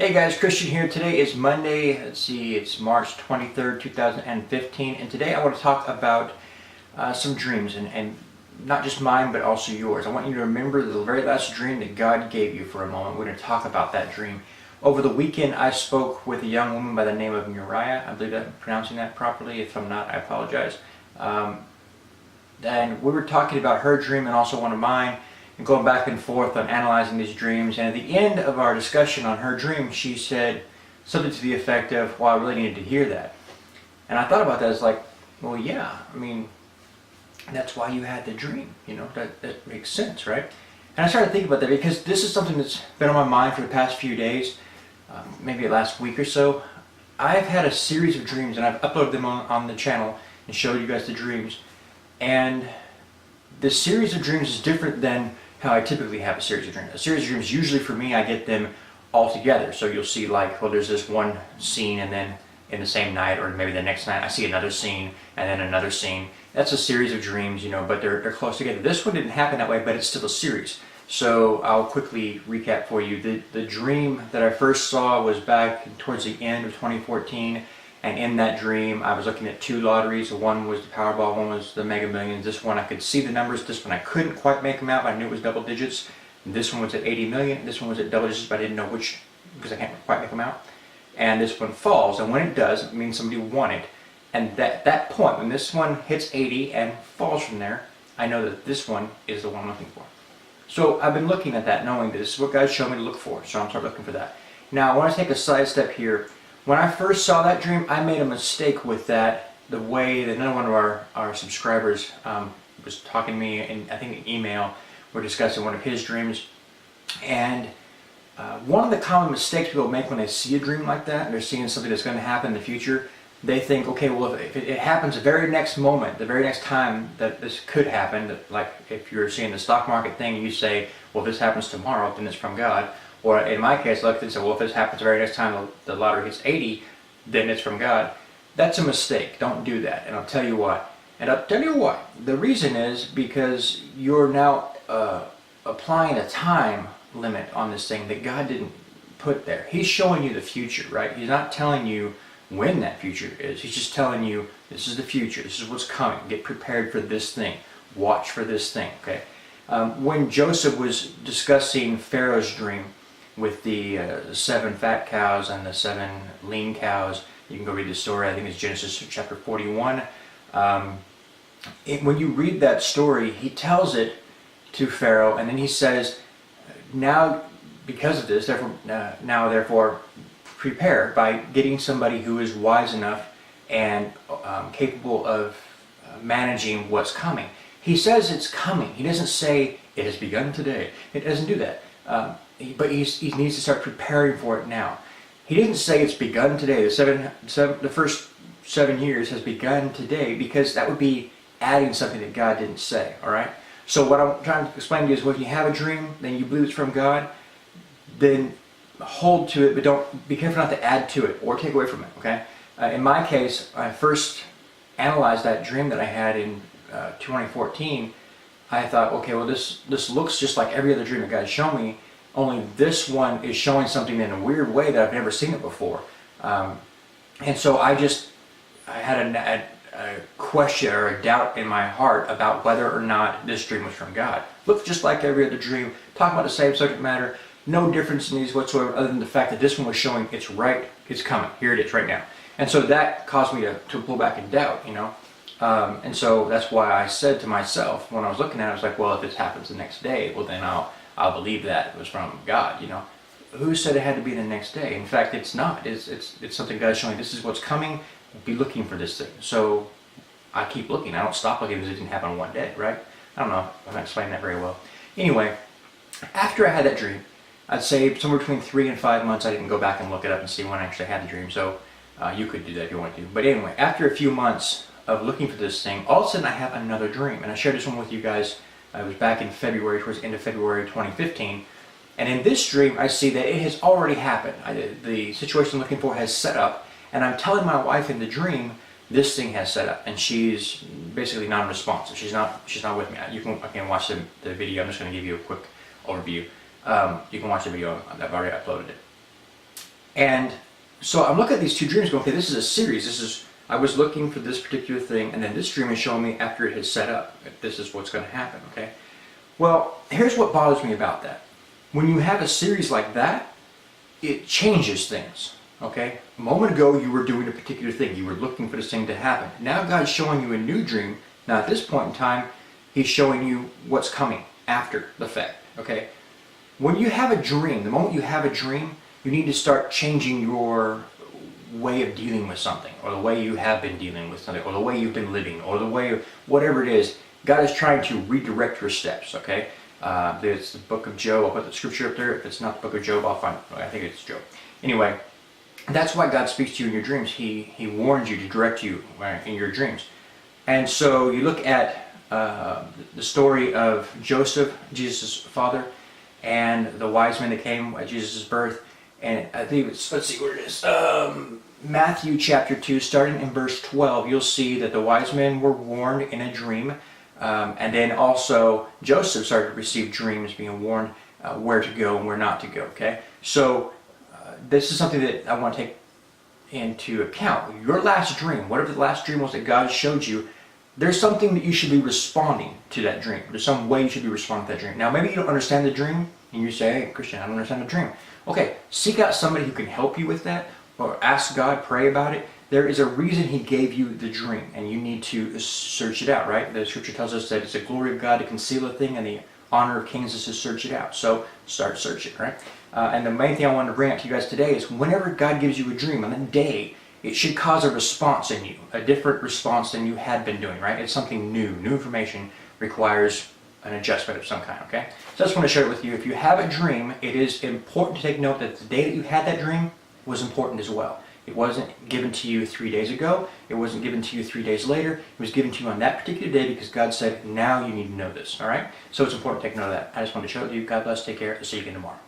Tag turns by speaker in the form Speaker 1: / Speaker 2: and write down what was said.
Speaker 1: Hey guys, Christian here. Today is Monday. Let's see, it's March 23rd, 2015, and today I want to talk about some dreams, and not just mine, but also yours. I want you to remember the very last dream that God gave you for a moment. We're going to talk about that dream. Over the weekend, I spoke with a young woman by the name of Muriah. I believe I'm pronouncing that properly. If I'm not, I apologize. And we were talking about her dream and also one of mine, and going back and forth on analyzing these dreams. And at the end of our discussion on her dream, she said something to the effect of, well, I really needed to hear that. And I thought about that as like, well, yeah, I mean, that's why you had the dream, you know, that makes sense, right? And I started thinking about that because this is something that's been on my mind for the past few days, maybe the last week or so. I've had a series of dreams, and I've uploaded them on the channel and showed you guys the dreams. And the series of dreams is different than how I typically have a series of dreams. A series of dreams, usually for me, I get them all together. So you'll see like, well, there's this one scene, and then in the same night, or maybe the next night, I see another scene, and then another scene. That's a series of dreams, you know, but they're close together. This one didn't happen that way, but it's still a series. So I'll quickly recap for you. The dream that I first saw was back towards the end of 2014. And in that dream, I was looking at two lotteries. One was the Powerball, one was the Mega Millions. This one I could see the numbers. This one I couldn't quite make them out, but I knew it was double digits. This one was at 80 million. This one was at double digits, but I didn't know which because I can't quite make them out. And this one falls, and when it does, it means somebody won it. And that point, when this one hits 80 and falls from there, I know that this one is the one I'm looking for. So I've been looking at that, knowing this is what God showed me to look for. So I'm starting looking for that. Now I want to take a side step here. When I first saw that dream, I made a mistake with that. The way that another one of our subscribers was talking to me in, I think, an email. We're discussing one of his dreams. And one of the common mistakes people make when they see a dream like that, and they're seeing something that's going to happen in the future, they think, okay, well, if it happens the very next moment, the very next time that this could happen, that, like if you're seeing the stock market thing, you say, well, if this happens tomorrow, then it's from God. Or in my case, I looked and said, well, if this happens the very next time the lottery hits 80, then it's from God. That's a mistake. Don't do that. And I'll tell you why. And I'll tell you why. The reason is because you're now applying a time limit on this thing that God didn't put there. He's showing you the future, right? He's not telling you when that future is. He's just telling you, this is the future. This is what's coming. Get prepared for this thing. Watch for this thing, okay? When Joseph was discussing Pharaoh's dream, with the 7 fat cows and the 7 lean cows. You can go read the story. I think it's Genesis chapter 41. When you read that story, he tells it to Pharaoh, and then he says, now, because of this, therefore, prepare by getting somebody who is wise enough and capable of managing what's coming. He says it's coming. He doesn't say it has begun today. It doesn't do that. But he needs to start preparing for it now. He didn't say it's begun today. The first 7 years has begun today, because that would be adding something that God didn't say. All right. So what I'm trying to explain to you is, when you have a dream, then you believe it's from God, then hold to it, but don't be careful not to add to it or take away from it. Okay. In my case, I first analyzed that dream that I had in 2014. I thought, okay, well, this looks just like every other dream that God has shown me, only this one is showing something in a weird way that I've never seen it before. And so I had a question or a doubt in my heart about whether or not this dream was from God. Looked just like every other dream, talking about the same subject matter, no difference in these whatsoever, other than the fact that this one was showing it's right, it's coming, here it is right now. And so that caused me to pull back in doubt, you know. And so that's why I said to myself, when I was looking at it, I was like, well, if this happens the next day, well, then I'll believe that it was from God, you know. Who said it had to be the next day? In fact, it's not. It's something God's showing. This is what's coming. Be looking for this thing. So I keep looking. I don't stop looking because it didn't happen one day, right? I don't know. I'm not explaining that very well. Anyway, after I had that dream, I'd say somewhere between 3 and 5 months. I didn't go back and look it up and see when I actually had the dream. So you could do that if you want to. But anyway, after a few months of looking for this thing, all of a sudden I have another dream. And I shared this one with you guys. It was back in February, towards the end of February 2015. And in this dream, I see that it has already happened. The situation I'm looking for has set up. And I'm telling my wife in the dream, this thing has set up. And she's basically non-responsive. She's not with me. You can watch the video. I'm just going to give you a quick overview. You can watch the video. I've already uploaded it. And so I'm looking at these two dreams going, okay, this is a series. I was looking for this particular thing, and then this dream is showing me after it has set up. This is what's going to happen, okay? Well, here's what bothers me about that. When you have a series like that, it changes things, okay? A moment ago, you were doing a particular thing. You were looking for this thing to happen. Now God's showing you a new dream. Now at this point in time, He's showing you what's coming after the fact, okay? When you have a dream, the moment you have a dream, you need to start changing your way of dealing with something, or the way you have been dealing with something, or the way you've been living, or the way, whatever it is. God is trying to redirect your steps, okay? There's the book of Job. I'll put the scripture up there. If it's not the book of Job, I'll find it. I think it's Job. Anyway, that's why God speaks to you in your dreams. He warns you to direct you in your dreams. And so you look at the story of Joseph, Jesus' father, and the wise men that came at Jesus' birth. And I think it's, let's see where it is, Matthew chapter 2, starting in verse 12, you'll see that the wise men were warned in a dream. And then also Joseph started to receive dreams, being warned where to go and where not to go, okay? So this is something that I want to take into account. Your last dream, whatever the last dream was that God showed you, there's something that you should be responding to that dream. There's some way you should be responding to that dream. Now, maybe you don't understand the dream, and you say, hey, Christian, I don't understand the dream. Okay, seek out somebody who can help you with that, or ask God, pray about it. There is a reason He gave you the dream, and you need to search it out, right? The scripture tells us that it's the glory of God to conceal a thing, and the honor of kings is to search it out. So start searching, right? And the main thing I wanted to bring up to you guys today is whenever God gives you a dream on a day, it should cause a response in you, a different response than you had been doing, right? It's something new. New information requires an adjustment of some kind, okay? So I just want to share it with you. If you have a dream, it is important to take note that the day that you had that dream was important as well. It wasn't given to you 3 days ago. It wasn't given to you 3 days later. It was given to you on that particular day because God said, now you need to know this, all right? So it's important to take note of that. I just wanted to share it with you. God bless. Take care. I'll see you again tomorrow.